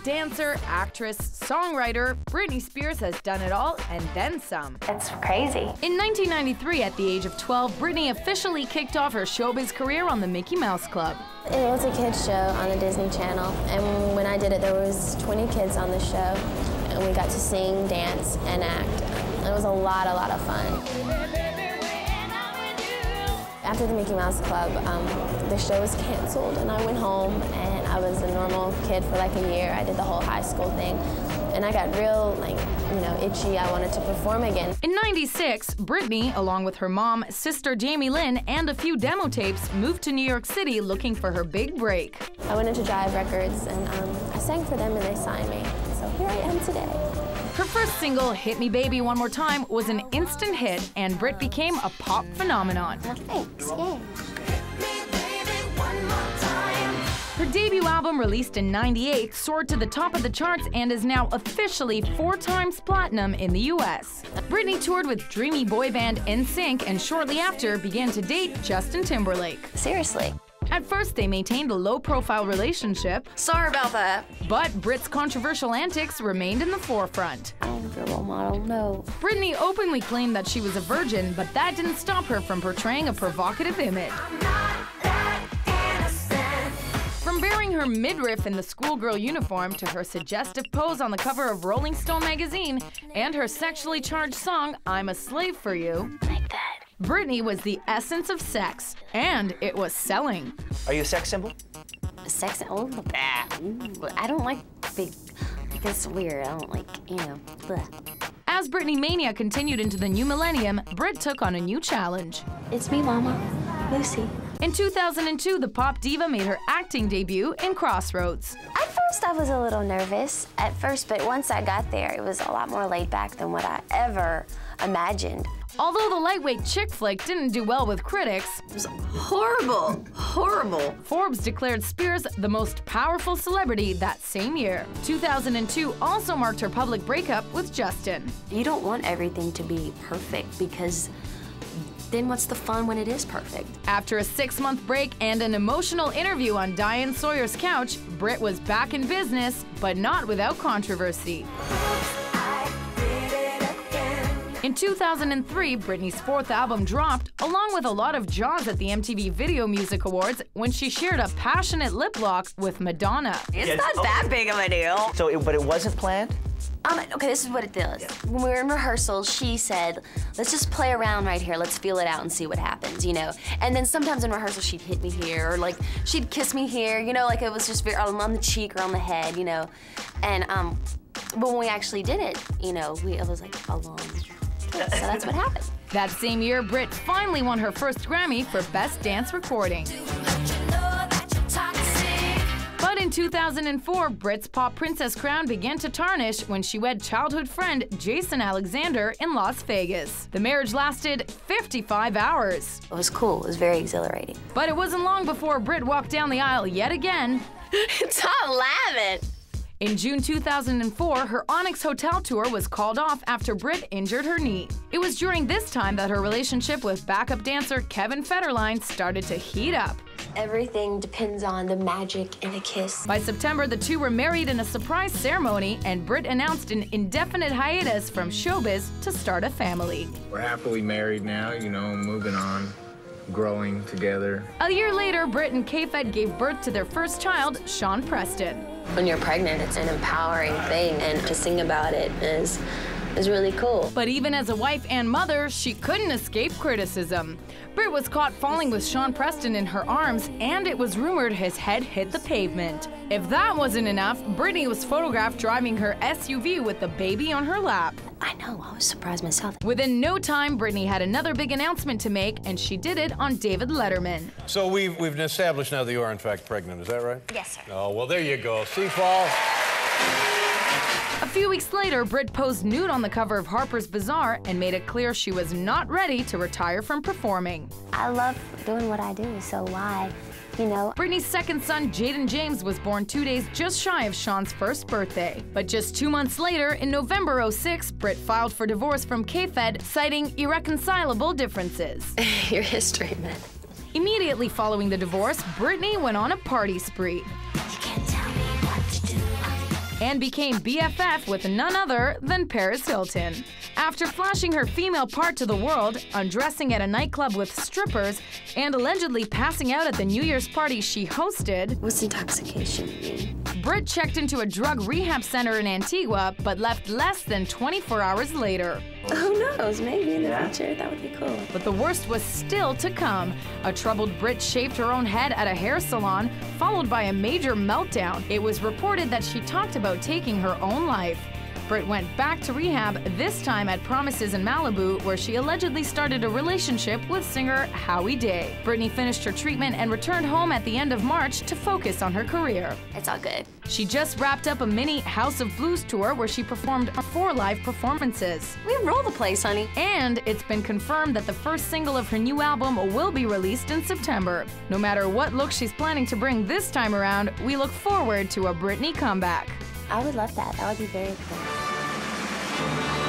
dancer, actress, songwriter, Britney Spears has done it all and then some. It's crazy. In 1993, at the age of 12, Britney officially kicked off her showbiz career on the Mickey Mouse Club. It was a kids show on the Disney Channel, and when I did it, there was 20 kids on the show, and we got to sing, dance, and act. It was a lot of fun. After the Mickey Mouse Club, the show was canceled, and I went home, and I was a normal kid for like a year. I did the whole high school thing, and I got real, itchy. I wanted to perform again. In '96, Britney, along with her mom, sister Jamie Lynn, and a few demo tapes, moved to New York City looking for her big break. I went into Jive Records, and I sang for them, and they signed me. So here I am today. Her first single, Hit Me Baby One More Time, was an instant hit, and Brit became a pop phenomenon. Well, thanks, yay. Her debut album, released in '98, soared to the top of the charts and is now officially 4 times platinum in the US. Britney toured with dreamy boy band NSYNC and shortly after began to date Justin Timberlake. Seriously. At first, they maintained a low-profile relationship. Sorry about that. But Brit's controversial antics remained in the forefront. I don't want to be a role model, no. Britney openly claimed that she was a virgin, but that didn't stop her from portraying a provocative image. From bearing her midriff in the schoolgirl uniform to her suggestive pose on the cover of Rolling Stone magazine and her sexually charged song, I'm a Slave for You, Like that. Britney was the essence of sex, and it was selling. Are you a sex symbol? Sex? Oh, I don't like big, because it's weird. I don't like, bleh. As Britney mania continued into the new millennium, Brit took on a new challenge. It's me, Mama. Lucy. In 2002, the pop diva made her acting debut in Crossroads. At first, I was a little nervous but once I got there, it was a lot more laid back than what I ever imagined. Although the lightweight chick flick didn't do well with critics, It was horrible, horrible. Forbes declared Spears the most powerful celebrity that same year. 2002 also marked her public breakup with Justin. You don't want everything to be perfect because then what's the fun when it is perfect? After a 6-month break and an emotional interview on Diane Sawyer's couch, Brit was back in business, but not without controversy. In 2003, Britney's 4th album dropped, along with a lot of jaws at the MTV Video Music Awards when she shared a passionate lip lock with Madonna. It's not that big of a deal. But it wasn't planned? Okay, this is what it does. When we were in rehearsal, she said, let's just play around right here. Let's feel it out and see what happens, And then sometimes in rehearsal, she'd hit me here, or she'd kiss me here, it was just very on the cheek or on the head, And, but when we actually did it, it was like a long kiss, so that's what happened. That same year, Brit finally won her first Grammy for Best Dance Recording. But in 2004, Brit's pop princess crown began to tarnish when she wed childhood friend Jason Alexander in Las Vegas. The marriage lasted 55 hours. It was cool. It was very exhilarating. But it wasn't long before Brit walked down the aisle yet again. Stop laughing. In June 2004, her Onyx Hotel tour was called off after Brit injured her knee. It was during this time that her relationship with backup dancer Kevin Federline started to heat up. Everything depends on the magic in a kiss. By September, the two were married in a surprise ceremony, and Brit announced an indefinite hiatus from showbiz to start a family. We're happily married now, moving on, growing together. A year later, Brit and K-Fed gave birth to their first child, Sean Preston. When you're pregnant, it's an empowering thing, and to sing about it is really cool. But even as a wife and mother, she couldn't escape criticism. Brit was caught falling with Sean Preston in her arms, and it was rumored his head hit the pavement. If that wasn't enough, Britney was photographed driving her SUV with the baby on her lap. I know, I was surprised myself. Within no time, Britney had another big announcement to make, and she did it on David Letterman. So we've established now that you are in fact pregnant, is that right? Yes, sir. Oh, well, there you go. See, Paul? A few weeks later, Brit posed nude on the cover of Harper's Bazaar and made it clear she was not ready to retire from performing. I love doing what I do, so why, Britney's second son, Jaden James, was born 2 days just shy of Sean's first birthday. But just 2 months later, in November '06, Brit filed for divorce from K-Fed, citing irreconcilable differences. Your history, man. Immediately following the divorce, Britney went on a party spree. You can't tell me what to do. and became BFF with none other than Paris Hilton. After flashing her female part to the world, undressing at a nightclub with strippers, and allegedly passing out at the New Year's party she hosted, What's intoxication mean? Brit checked into a drug rehab center in Antigua, but left less than 24 hours later. Who knows? Maybe in the future. That would be cool. But the worst was still to come. A troubled Brit shaved her own head at a hair salon, followed by a major meltdown. It was reported that she talked about taking her own life. Brit went back to rehab, this time at Promises in Malibu, where she allegedly started a relationship with singer Howie Day. Britney finished her treatment and returned home at the end of March to focus on her career. It's all good. She just wrapped up a mini House of Blues tour where she performed 4 live performances. We roll the place, honey. And it's been confirmed that the first single of her new album will be released in September. No matter what look she's planning to bring this time around, we look forward to a Britney comeback. I would love that. That would be very cool.